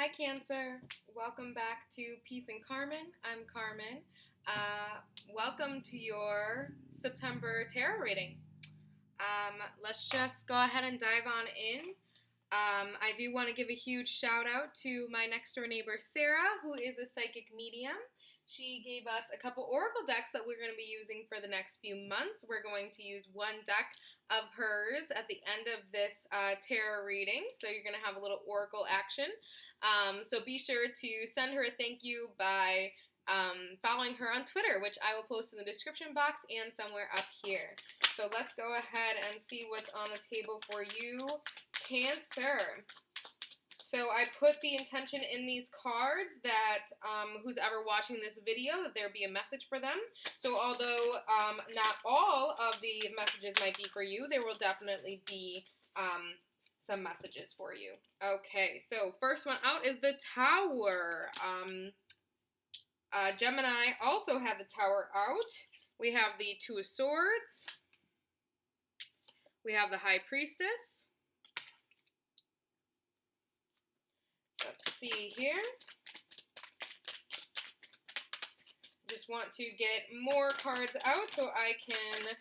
Hi, Cancer. Welcome back to Peace and Carmen. I'm Carmen. Welcome to your September tarot reading. Let's just go ahead and dive on in. I do want to give a huge shout out to my next door neighbor, Sarah, who is a psychic medium. She gave us a couple oracle decks that we're going to be using for the next few months. We're going to use one deck of hers at the end of this tarot reading, so you're going to have a little oracle action. So be sure to send her a thank you by following her on Twitter, which I will post in the description box and somewhere up here. So let's go ahead and see what's on the table for you, Cancer. So I put the intention in these cards that who's ever watching this video, that there be a message for them. So although not all of the messages might be for you, there will definitely be some messages for you. Okay, so first one out is the Tower. Gemini also had the Tower out. We have the Two of Swords. We have the High Priestess. Let's see here. Just want to get more cards out so I can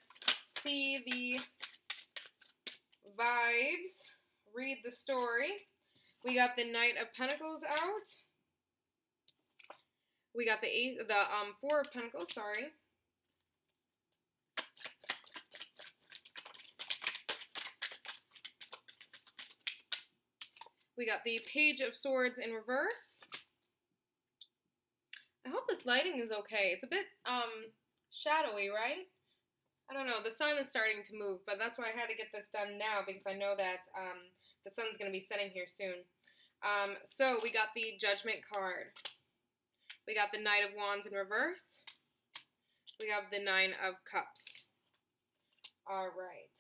see the vibes, read the story. We got the Knight of Pentacles out. We got the Four of Pentacles, sorry. We got the Page of Swords in reverse. I hope this lighting is okay. It's a bit shadowy, right? I don't know. The sun is starting to move, but that's why I had to get this done now because I know that the sun's going to be setting here soon. So we got the Judgment card. We got the Knight of Wands in reverse. We have the Nine of Cups. All right.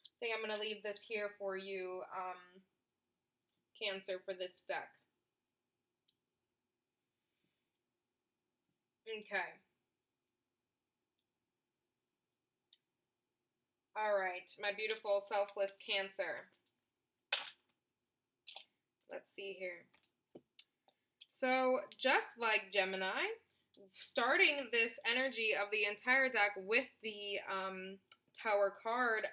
I think I'm going to leave this here for you, Cancer, for this deck. Okay. All right, my beautiful selfless Cancer. Let's see here. So, just like Gemini, starting this energy of the entire deck with the Tower card,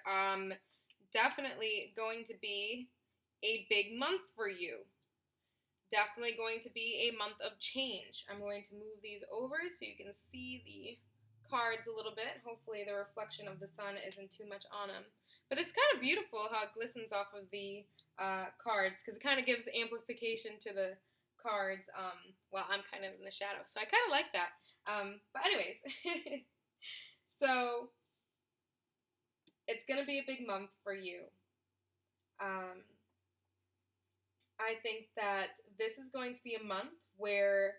definitely going to be a big month for you. Definitely going to be a month of change. I'm going to move these over so you can see the cards a little bit. Hopefully the reflection of the sun isn't too much on them. But it's kind of beautiful how it glistens off of the cards because it kind of gives amplification to the cards. Well, I'm kind of in the shadow, so I kind of like that. But anyways, so it's going to be a big month for you. I think that this is going to be a month where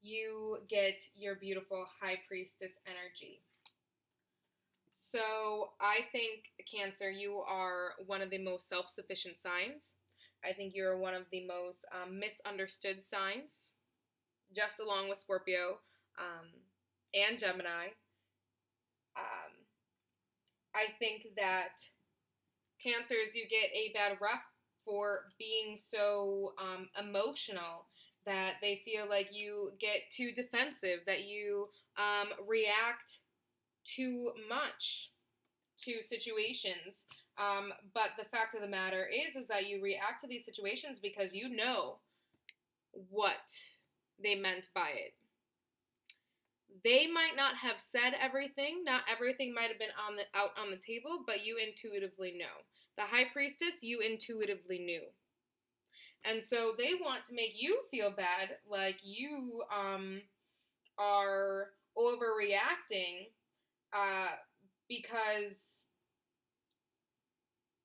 you get your beautiful High Priestess energy. So I think, Cancer, you are one of the most self-sufficient signs. I think you're one of the most misunderstood signs, just along with Scorpio and Gemini. I think that Cancers, you get a bad rep for being so emotional, that they feel like you get too defensive, that you react too much to situations. But the fact of the matter is that you react to these situations because you know what they meant by it. They might not have said everything. Not everything might have been out on the table, but you intuitively know. The High Priestess, you intuitively knew. And so they want to make you feel bad, like you are overreacting because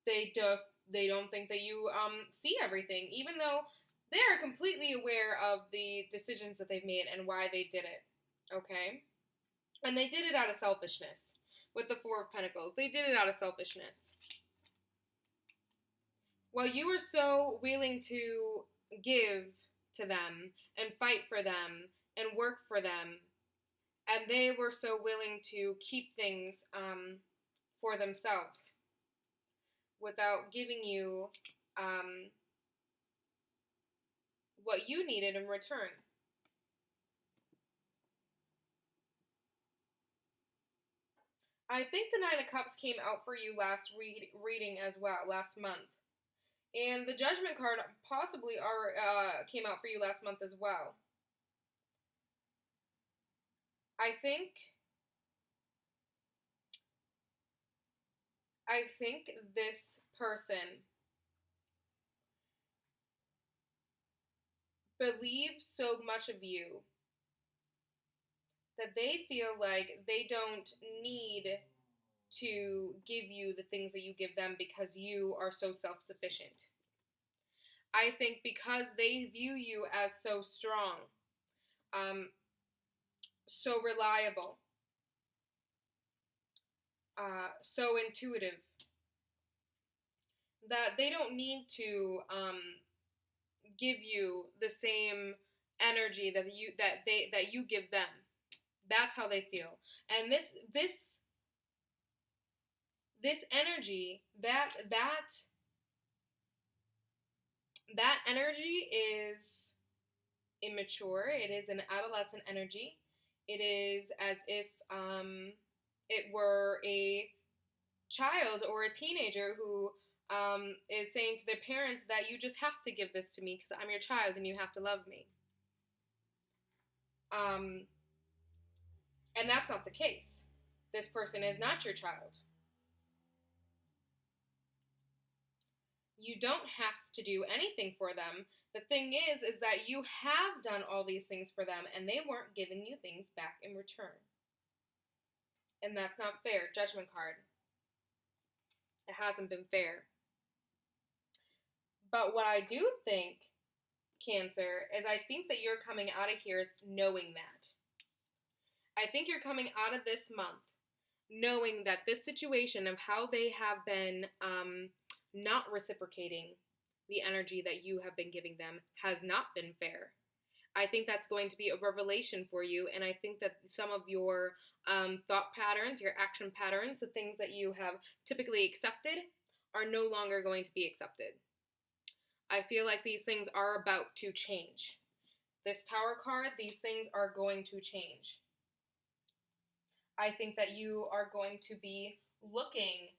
they don't think that you see everything, even though they are completely aware of the decisions that they've made and why they did it. Okay? And they did it out of selfishness. With the Four of Pentacles, they did it out of selfishness. While you were so willing to give to them and fight for them and work for them, and they were so willing to keep things for themselves without giving you what you needed in return. I think the Nine of Cups came out for you last reading as well, last month. And the Judgment card possibly came out for you last month as well. I think this person believes so much of you that they feel like they don't need to give you the things that you give them because you are so self-sufficient. I think because they view you as so strong, so reliable, so intuitive, that they don't need to give you the same energy that you give them. That's how they feel. And this energy, that energy is immature. It is an adolescent energy. It is as if it were a child or a teenager who is saying to their parents that you just have to give this to me because I'm your child and you have to love me. And that's not the case. This person is not your child. You don't have to do anything for them. The thing is that you have done all these things for them and they weren't giving you things back in return. And that's not fair. Judgment card. It hasn't been fair. But what I do think, Cancer, is I think that you're coming out of here knowing that. I think you're coming out of this month knowing that this situation of how they have been not reciprocating the energy that you have been giving them has not been fair. I think that's going to be a revelation for you, and I think that some of your thought patterns, your action patterns, the things that you have typically accepted are no longer going to be accepted. I feel like these things are about to change. This Tower card, these things are going to change. I think that you are going to be looking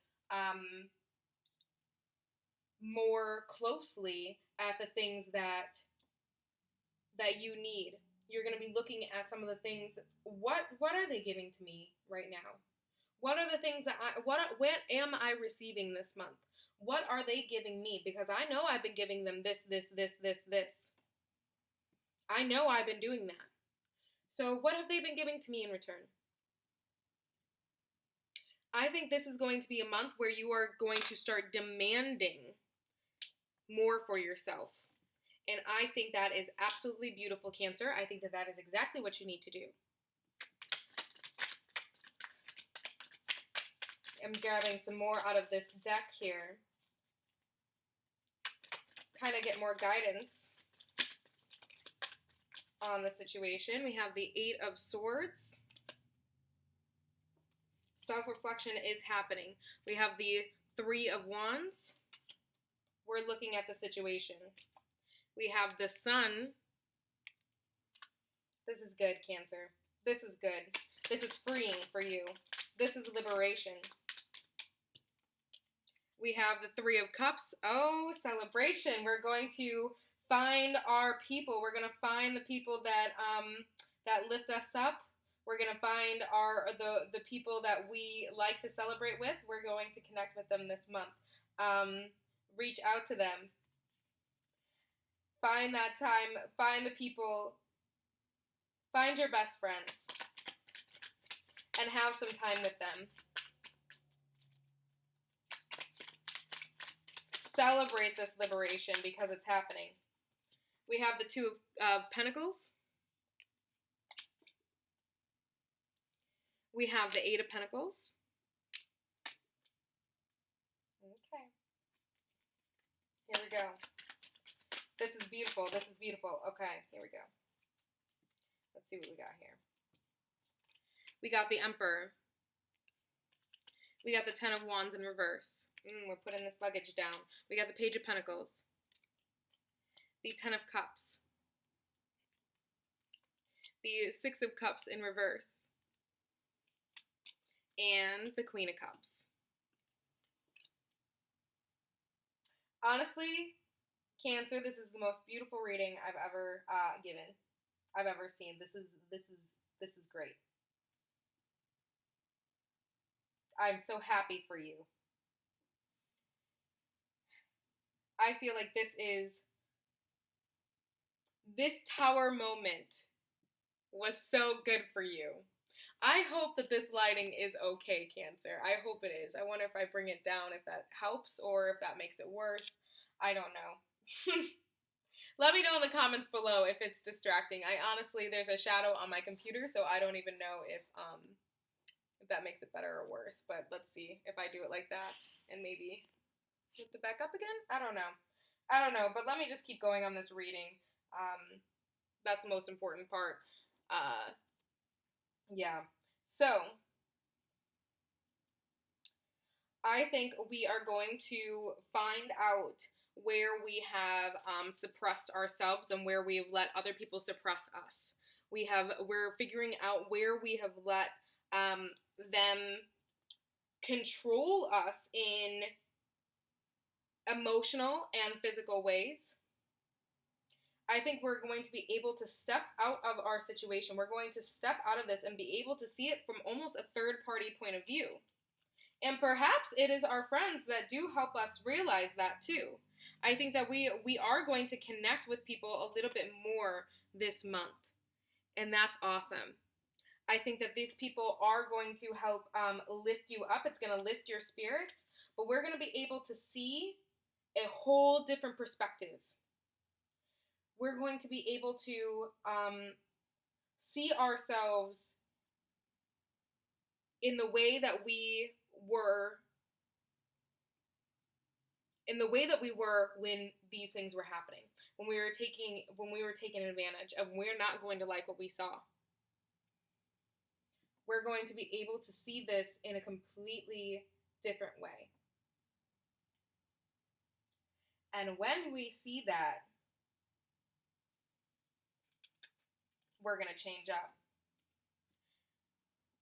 more closely at the things that you need. You're going to be looking at some of the things. What are they giving to me right now? What are the things that what am I receiving this month? What are they giving me? Because I know I've been giving them this. I know I've been doing that. So what have they been giving to me in return? I think this is going to be a month where you are going to start demanding more for yourself. And I think that is absolutely beautiful, Cancer. I think that that is exactly what you need to do. I'm grabbing some more out of this deck here. Kind of get more guidance on the situation. We have the Eight of Swords. Self-reflection is happening. We have the Three of Wands. We're looking at the situation. We have the Sun. This is good, Cancer. This is good. This is freeing for you. This is liberation. We have the Three of Cups. Oh, celebration. We're going to find our people. We're going to find the people that that lift us up. We're going to find the people that we like to celebrate with. We're going to connect with them this month. Reach out to them. Find that time. Find the people. Find your best friends. And have some time with them. Celebrate this liberation because it's happening. We have the Two of Pentacles. We have the Eight of Pentacles. Okay. Here we go. This is beautiful. This is beautiful. Okay, here we go. Let's see what we got here. We got the Emperor. We got the Ten of Wands in reverse. We're putting this luggage down. We got the Page of Pentacles, the Ten of Cups, the Six of Cups in reverse, and the Queen of Cups. Honestly, Cancer, this is the most beautiful reading I've ever given. I've ever seen. This is great. I'm so happy for you. I feel like this tower moment was so good for you. I hope that this lighting is okay, Cancer. I hope it is. I wonder if I bring it down, if that helps, or if that makes it worse. I don't know. Let me know in the comments below if it's distracting. There's a shadow on my computer, so I don't even know if that makes it better or worse. But let's see if I do it like that and maybe lift it back up again. I don't know, but let me just keep going on this reading. That's the most important part. Yeah. So I think we are going to find out where we have suppressed ourselves and where we have let other people suppress us. We're figuring out where we have let them control us in emotional and physical ways. I think we're going to be able to step out of our situation. We're going to step out of this and be able to see it from almost a third-party point of view. And perhaps it is our friends that do help us realize that too. I think that we are going to connect with people a little bit more this month. And that's awesome. I think that these people are going to help lift you up. It's going to lift your spirits. But we're going to be able to see a whole different perspective. We're going to be able to see ourselves in the way that we were when these things were happening, when we were taken advantage of. We're not going to like what we saw. We're going to be able to see this in a completely different way. And when we see that, we're going to change up.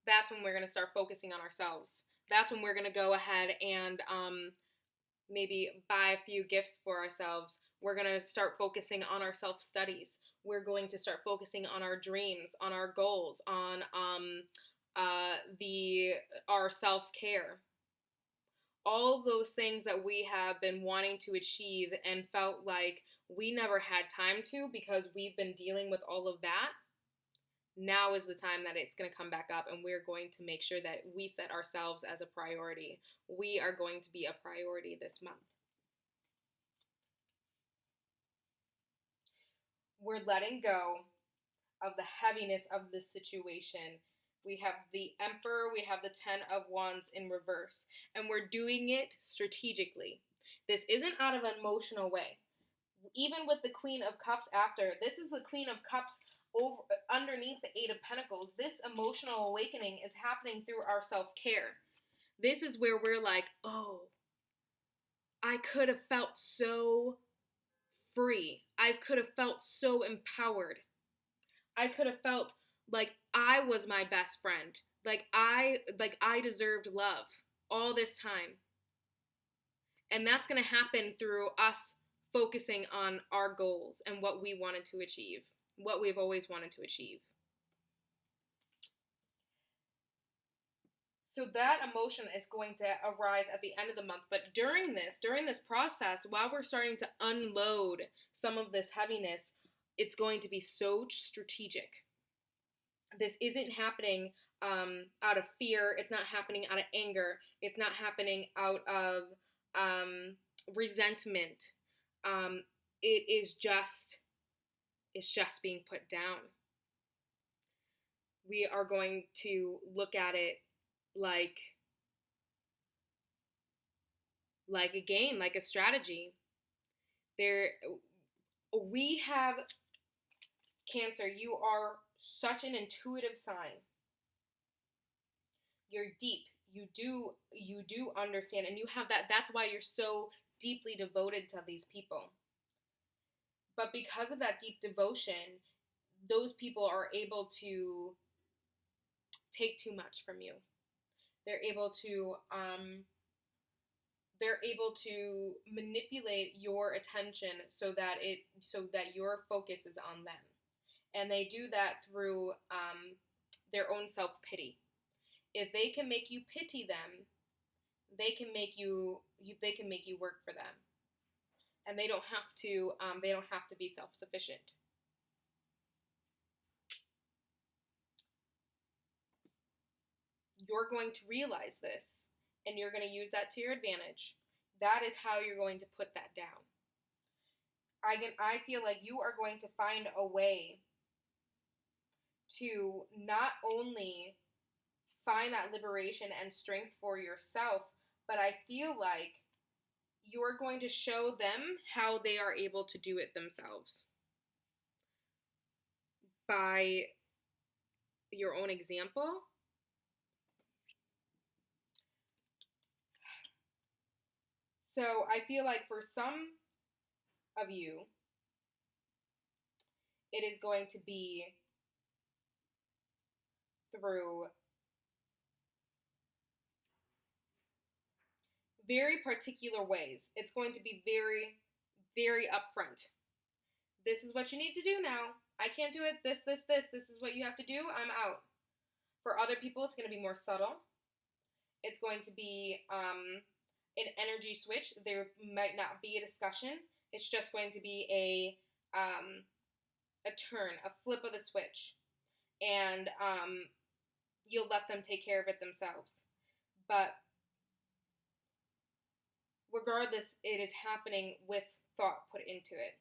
That's when we're going to start focusing on ourselves. That's when we're going to go ahead and maybe buy a few gifts for ourselves. We're going to start focusing on our self-studies. We're going to start focusing on our dreams, on our goals, on our self-care. All of those things that we have been wanting to achieve and felt like we never had time to because we've been dealing with all of that. Now is the time that it's going to come back up, and we're going to make sure that we set ourselves as a priority. We are going to be a priority this month. We're letting go of the heaviness of this situation. We have the Emperor, we have the Ten of Wands in reverse, and we're doing it strategically. This isn't out of an emotional way. Even with the Queen of Cups after, this is the Queen of Cups underneath the Eight of Pentacles. This emotional awakening is happening through our self-care. This is where we're like, oh, I could have felt so free. I could have felt so empowered. I could have felt like I was my best friend. Like I deserved love all this time. And that's going to happen through us focusing on our goals and what we wanted to achieve. What we've always wanted to achieve. So that emotion is going to arise at the end of the month. But during this process, while we're starting to unload some of this heaviness, it's going to be so strategic. This isn't happening out of fear. It's not happening out of anger. It's not happening out of resentment. It's just being put down. We are going to look at it like a game, like a strategy. We have Cancer, you are such an intuitive sign. You're deep. you do understand, and you have that's why you're so deeply devoted to these people. But because of that deep devotion, those people are able to take too much from you. They're able to manipulate your attention so that your focus is on them, and they do that through their own self-pity. If they can make you pity them, they can make you work for them, and they don't have to be self-sufficient. You're going to realize this, and you're going to use that to your advantage. That is how you're going to put that down. I feel like you are going to find a way to not only find that liberation and strength for yourself, but I feel like you're going to show them how they are able to do it themselves by your own example. So I feel like for some of you, it is going to be through very particular ways. It's going to be very, very upfront. This is what you need to do now. I can't do it. This is what you have to do. I'm out. For other people, it's going to be more subtle. It's going to be an energy switch. There might not be a discussion. It's just going to be a turn, a flip of the switch, and you'll let them take care of it themselves. But regardless, it is happening with thought put into it.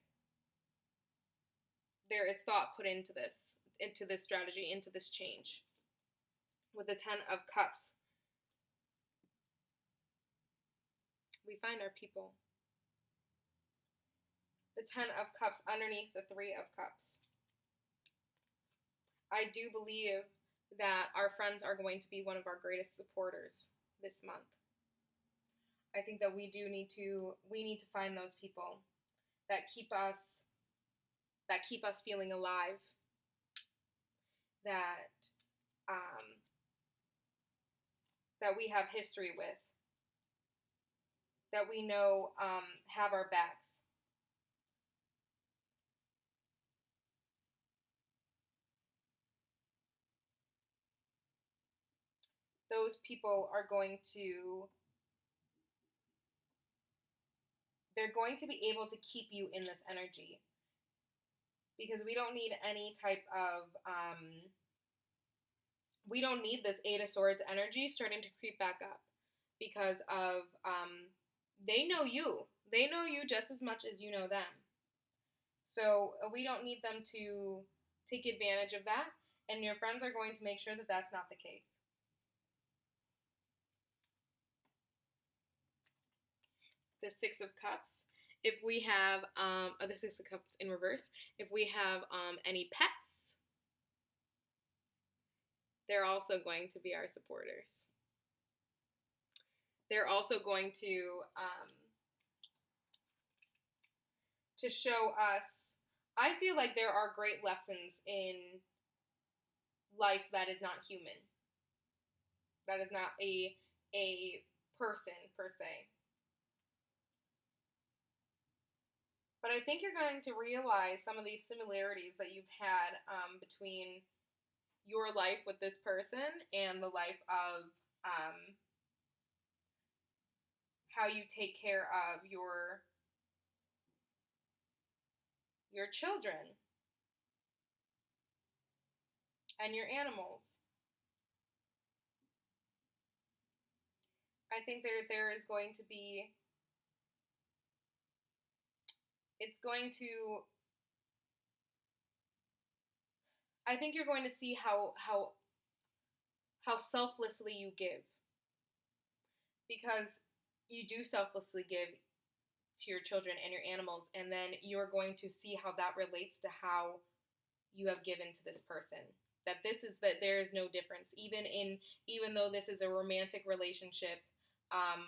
There is thought put into this strategy, into this change. With the 10 of Cups, we find our people. The 10 of Cups underneath the 3 of Cups. I do believe that our friends are going to be one of our greatest supporters this month. I think that we need to find those people that keep us feeling alive, that we have history with, that we know have our backs. Those people are going to be able to keep you in this energy, because we don't need any type of we don't need this 8 of Swords energy starting to creep back up, because of they know you just as much as you know them. So we don't need them to take advantage of that, and your friends are going to make sure that that's not the case. The 6 of Cups. If we have the 6 of Cups in reverse, if we have any pets, they're also going to be our supporters. They're also going to show us. I feel like there are great lessons in life that is not human. That is not a person per se. But I think you're going to realize some of these similarities that you've had between your life with this person and the life of how you take care of your children and your animals. I think there is going to be, I think you're going to see how selflessly you give, because you do selflessly give to your children and your animals, and then you're going to see how that relates to how you have given to this person. that there is no difference, even though this is a romantic relationship,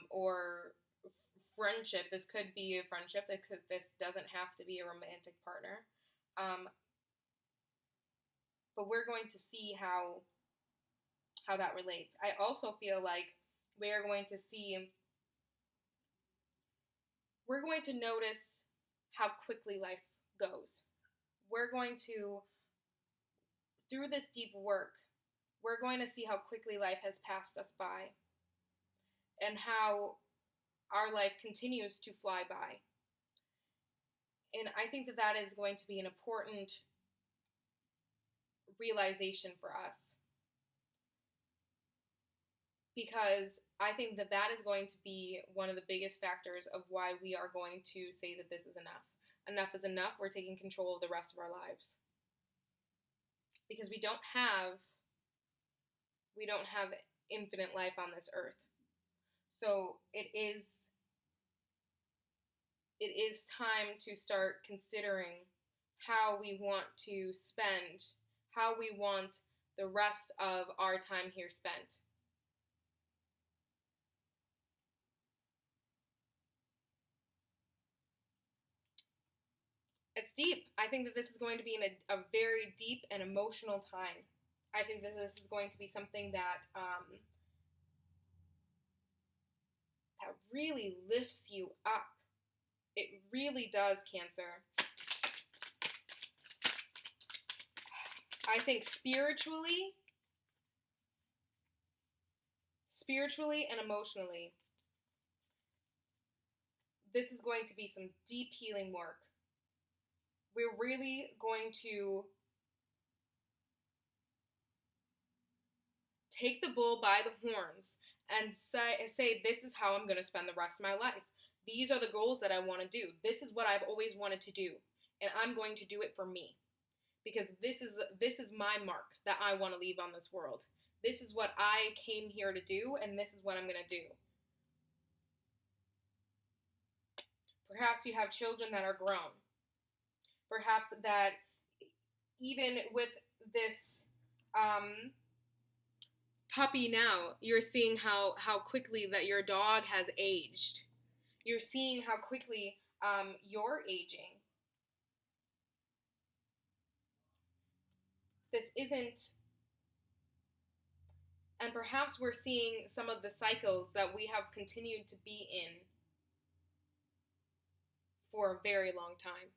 or friendship. This could be a friendship. This doesn't have to be a romantic partner. But we're going to see how that relates. I also feel like we're going to notice how quickly life goes. We're going to, through this deep work, we're going to see how quickly life has passed us by and how our life continues to fly by. And I think that is going to be an important realization for us, because I think that is going to be one of the biggest factors of why we are going to say that this is enough. Enough is enough. We're taking control of the rest of our lives, because we don't have infinite life on this earth. So it is time to start considering how we want to spend, how we want the rest of our time here spent. It's deep. I think that this is going to be a very deep and emotional time. I think that this is going to be something that that really lifts you up. It really does, Cancer. I think spiritually and emotionally, this is going to be some deep healing work. We're really going to take the bull by the horns and say this is how I'm going to spend the rest of my life. These are the goals that I want to do. This is what I've always wanted to do, and I'm going to do it for me, because this is my mark that I want to leave on this world. This is what I came here to do, and this is what I'm going to do. Perhaps you have children that are grown. Perhaps that even with this puppy now, you're seeing how quickly that your dog has aged. You're seeing how quickly you're aging. This isn't, and perhaps we're seeing some of the cycles that we have continued to be in for a very long time.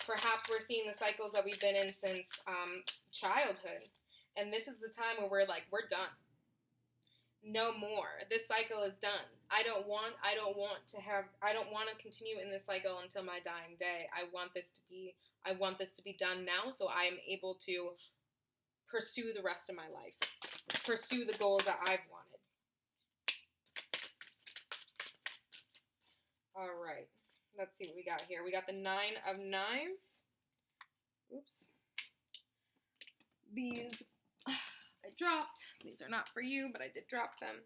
Perhaps we're seeing the cycles that we've been in since childhood. And this is the time where we're like, we're done. No more. This cycle is done. I don't want to continue in this cycle until my dying day. I want this to be done now, so I am able to pursue the rest of my life. Pursue the goals that I've wanted. All right. Let's see what we got here. We got the 9 of Knives. Oops. These I dropped. These are not for you, but I did drop them.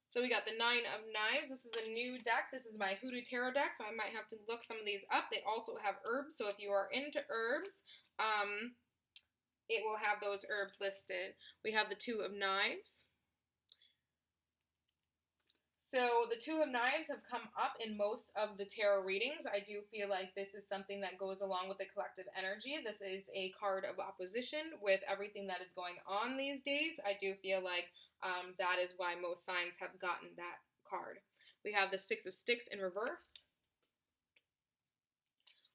So we got the 9 of Knives. This is a new deck. This is my Hoodoo Tarot deck, so I might have to look some of these up. They also have herbs, so if you are into herbs, it will have those herbs listed. We have the 2 of Knives. So the 2 of Knives have come up in most of the tarot readings. I do feel like this is something that goes along with the collective energy. This is a card of opposition with everything that is going on these days. I do feel like that is why most signs have gotten that card. We have the 6 of Sticks in reverse.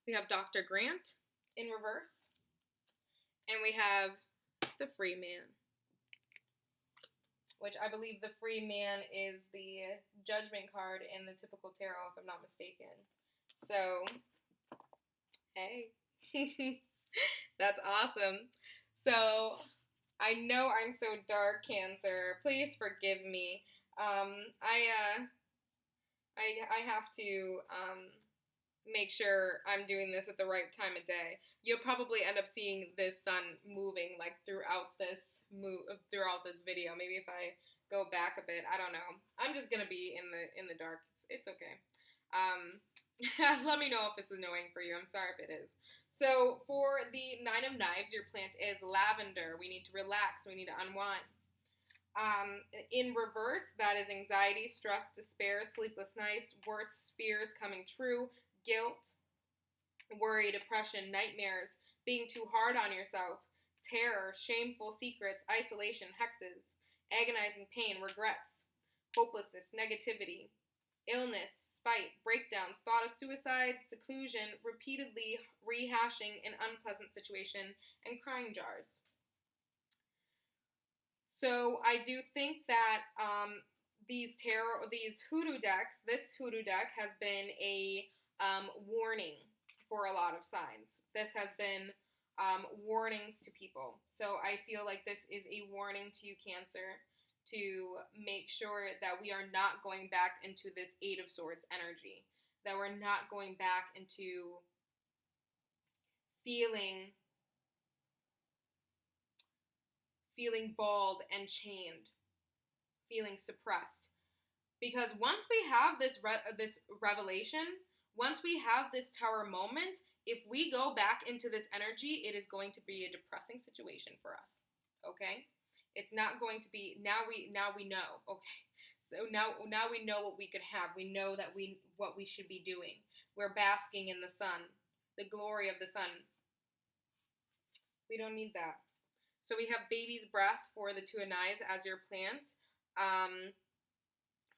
We have Dr. Grant in reverse. And we have the Free Man, which I believe the Free Man is the Judgment card in the typical tarot, if I'm not mistaken. So, hey, that's awesome. So, I know I'm so dark, Cancer. Please forgive me. I have to make sure I'm doing this at the right time of day. You'll probably end up seeing this sun moving like throughout this video. Maybe if I go back a bit, I don't know. I'm just gonna be in the dark. It's okay. Let me know if it's annoying for you. I'm sorry if it is. So for the Nine of Knives, your plant is lavender. We need to relax. We need to unwind. In reverse, that is anxiety, stress, despair, sleepless nights, worst fears coming true, guilt, worry, depression, nightmares, being too hard on yourself, terror, shameful secrets, isolation, hexes, agonizing pain, regrets, hopelessness, negativity, illness, spite, breakdowns, thought of suicide, seclusion, repeatedly rehashing an unpleasant situation, and crying jars. So I do think that these hoodoo decks, this hoodoo deck has been a warning for a lot of signs. This has been warnings to people. So I feel like this is a warning to you, Cancer, to make sure that we are not going back into this Eight of Swords energy, that we're not going back into feeling balled and chained, feeling suppressed. Because once we have this revelation, once we have this Tower moment, if we go back into this energy, it is going to be a depressing situation for us. Okay? It's not going to be now we know. Okay. So now we know what we could have. We know that what we should be doing. We're basking in the sun, the glory of the sun. We don't need that. So we have Baby's Breath for the Two of Knives as your plant.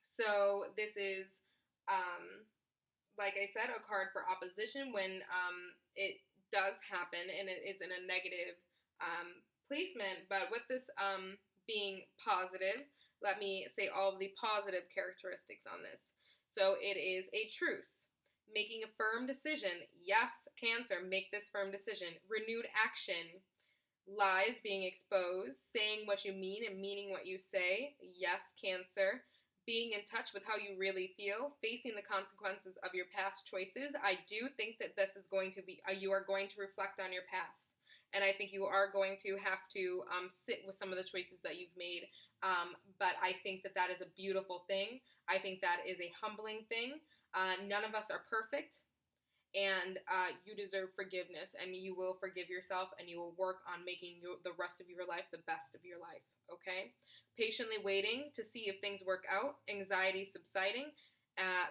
So this is, like I said, a card for opposition when it does happen and it is in a negative placement. But with this being positive, let me say all of the positive characteristics on this. So it is a truce. Making a firm decision. Yes, Cancer, make this firm decision. Renewed action. Lies being exposed, saying what you mean and meaning what you say. Yes, Cancer. Being in touch with how you really feel, facing the consequences of your past choices. I do think that this is going to be, you are going to reflect on your past. And I think you are going to have to sit with some of the choices that you've made. But I think that that is a beautiful thing. I think that is a humbling thing. None of us are perfect. And you deserve forgiveness, and you will forgive yourself, and you will work on making the rest of your life the best of your life, okay? Patiently waiting to see if things work out, anxiety subsiding,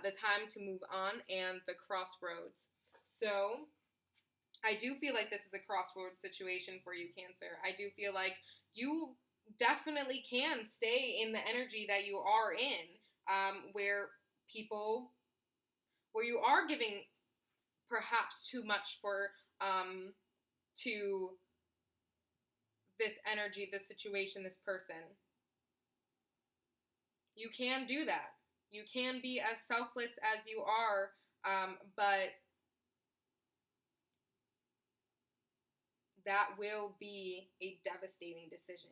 the time to move on, and the crossroads. So I do feel like this is a crossroads situation for you, Cancer. I do feel like you definitely can stay in the energy that you are in, where you are giving perhaps too much to this energy, this situation, this person. You can do that. You can be as selfless as you are, but that will be a devastating decision.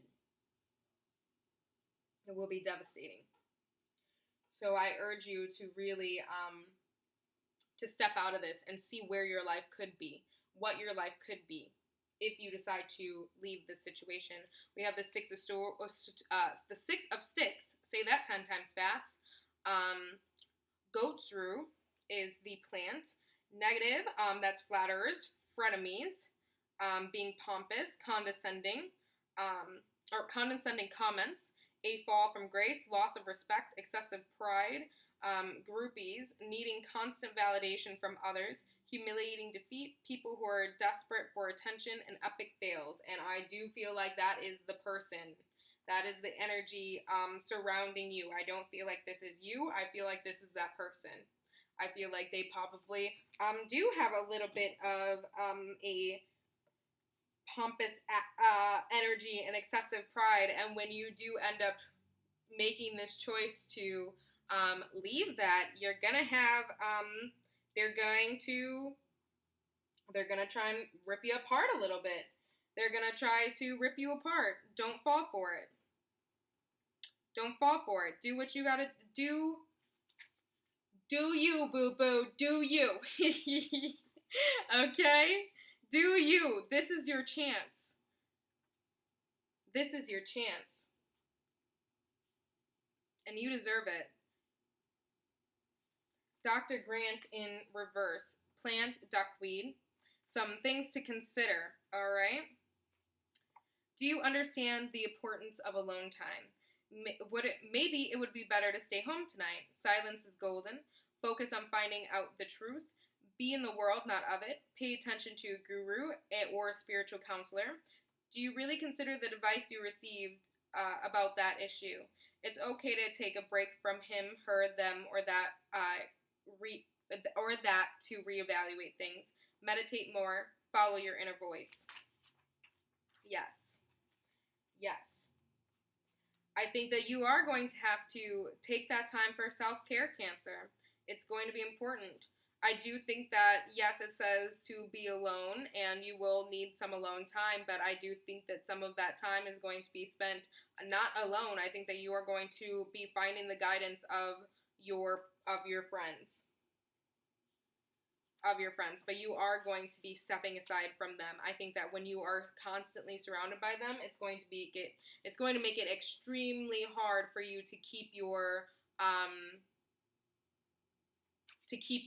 It will be devastating. So I urge you to really to step out of this and see where your life could be, what your life could be if you decide to leave this situation. We have the Six of Sticks. Say that 10 times fast. Goat's Rue is the plant. Negative, that's flatterers, frenemies, being pompous, condescending, or condescending comments, a fall from grace, loss of respect, excessive pride, groupies, needing constant validation from others, humiliating defeat, people who are desperate for attention, and epic fails. And I do feel like that is the person. That is the energy surrounding you. I don't feel like this is you. I feel like this is that person. I feel like they probably do have a little bit of a pompous energy and excessive pride. And when you do end up making this choice to leave that, you're gonna have they're gonna try and rip you apart a little bit. They're gonna try to rip you apart. Don't fall for it. Don't fall for it. Do what you gotta do. Do you, boo-boo. Do you. Okay? Do you. This is your chance. This is your chance. And you deserve it. Dr. Grant in reverse. Plant duckweed. Some things to consider, all right? Do you understand the importance of alone time? Maybe it would be better to stay home tonight. Silence is golden. Focus on finding out the truth. Be in the world, not of it. Pay attention to a guru or a spiritual counselor. Do you really consider the advice you received about that issue? It's okay to take a break from him, her, them, or that to reevaluate things. Meditate more. Follow your inner voice. Yes. Yes. I think that you are going to have to take that time for self-care, Cancer. It's going to be important. I do think that, yes, it says to be alone, and you will need some alone time, but I do think that some of that time is going to be spent not alone. I think that you are going to be finding the guidance of your friends. But you are going to be stepping aside from them. I think that when you are constantly surrounded by them, it's going to make it extremely hard for you to keep your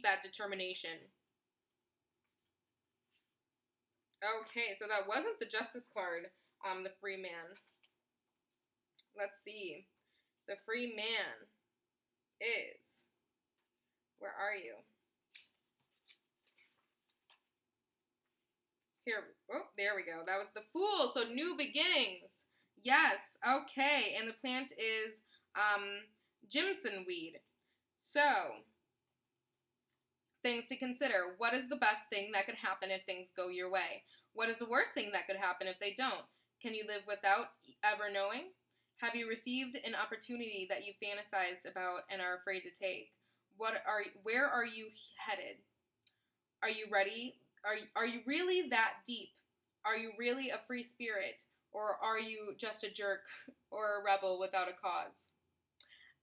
that determination. Okay, so that wasn't the Justice card, the Free Man. Let's see. The Free Man is, where are you? Here, oh, there we go. That was the Fool, so new beginnings. Yes, okay, and the plant is Jimson weed. So, things to consider. What is the best thing that could happen if things go your way? What is the worst thing that could happen if they don't? Can you live without ever knowing? Have you received an opportunity that you fantasized about and are afraid to take? Where are you headed? Are you ready? Are you really that deep? Are you really a free spirit? Or are you just a jerk or a rebel without a cause?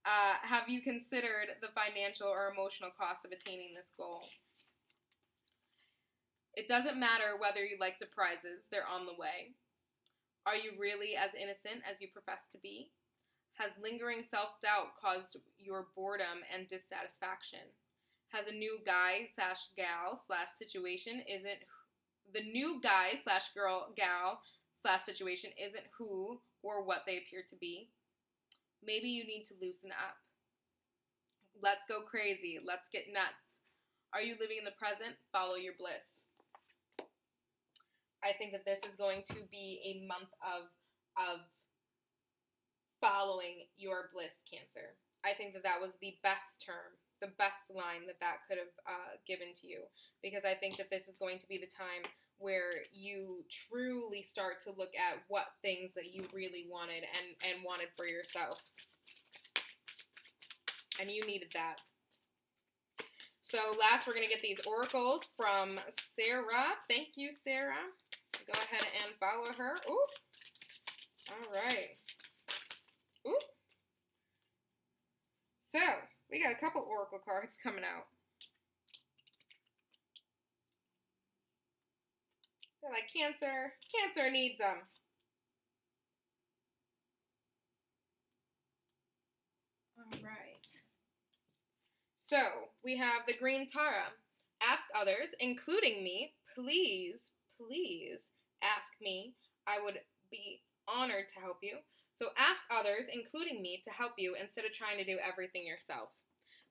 Have you considered the financial or emotional cost of attaining this goal? It doesn't matter whether you like surprises, they're on the way. Are you really as innocent as you profess to be? Has lingering self-doubt caused your boredom and dissatisfaction? Has a new guy / gal / situation isn't the new guy / girl gal / situation isn't who or what they appear to be? Maybe you need to loosen up. Let's go crazy. Let's get nuts. Are you living in the present? Follow your bliss. I think that this is going to be a month of following your bliss, Cancer. I think that was the best term, the best line that could have given to you, because I think that this is going to be the time where you truly start to look at what things that you really wanted and wanted for yourself. And you needed that. So last, we're going to get these oracles from Sarah. Thank you, Sarah. Go ahead and follow her. Ooh. All right. Ooh. So, we got a couple oracle cards coming out. They're like, Cancer. Cancer needs them. All right. So, we have the Green Tara. Ask others, including me, please ask me. I would be honored to help you. So ask others, including me, to help you instead of trying to do everything yourself.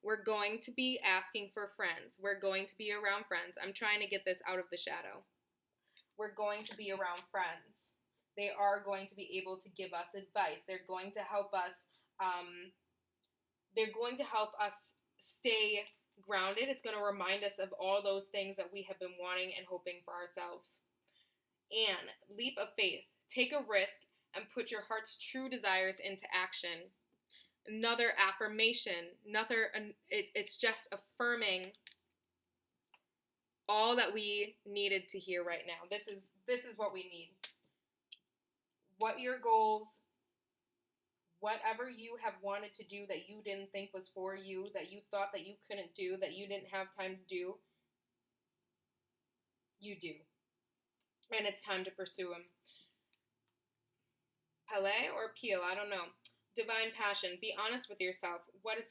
We're going to be asking for friends. We're going to be around friends. I'm trying to get this out of the shadow. We're going to be around friends. They are going to be able to give us advice. They're going to help us. Stay grounded. It's going to remind us of all those things that we have been wanting and hoping for ourselves. And leap of faith. Take a risk and put your heart's true desires into action. Another affirmation. It's just affirming all that we needed to hear right now. This is what we need. What your goals, whatever you have wanted to do that you didn't think was for you, that you thought that you couldn't do, that you didn't have time to do, you do. And it's time to pursue them. Pele or Peel, I don't know. Divine passion. Be honest with yourself. What is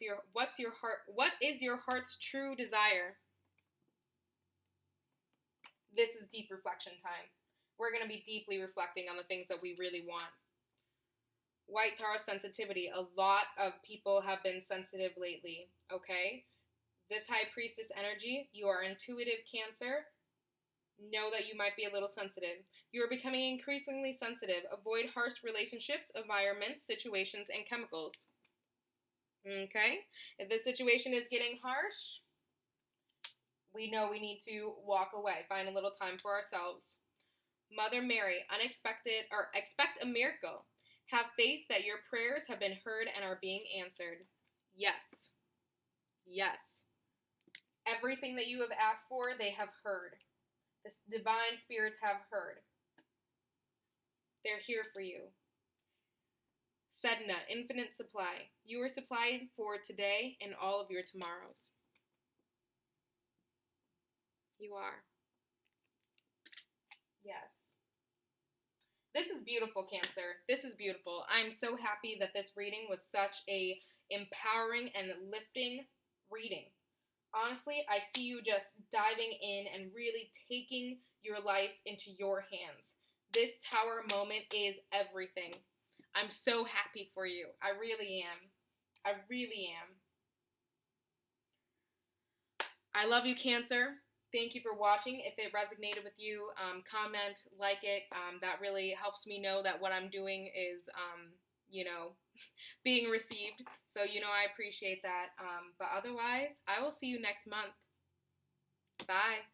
your heart's true desire? this is deep reflection time. We're going to be deeply reflecting on the things that we really want. White Taurus sensitivity. A lot of people have been sensitive lately, okay? This High Priestess energy, you are intuitive Cancer. Know that you might be a little sensitive. You are becoming increasingly sensitive. Avoid harsh relationships, environments, situations, and chemicals. Okay? If this situation is getting harsh, we know we need to walk away. Find a little time for ourselves. Mother Mary, expect a miracle. Have faith that your prayers have been heard and are being answered. Yes. Yes. Everything that you have asked for, they have heard. The divine spirits have heard. They're here for you. Sedna, infinite supply. You are supplied for today and all of your tomorrows. You are. Yes. This is beautiful, Cancer. This is beautiful. I'm so happy that this reading was such a empowering and lifting reading. Honestly, I see you just diving in and really taking your life into your hands. This Tower moment is everything. I'm so happy for you. I really am. I really am. I love you, Cancer. Thank you for watching. If it resonated with you, comment, like it. That really helps me know that what I'm doing is, being received. So, I appreciate that. But otherwise, I will see you next month. Bye.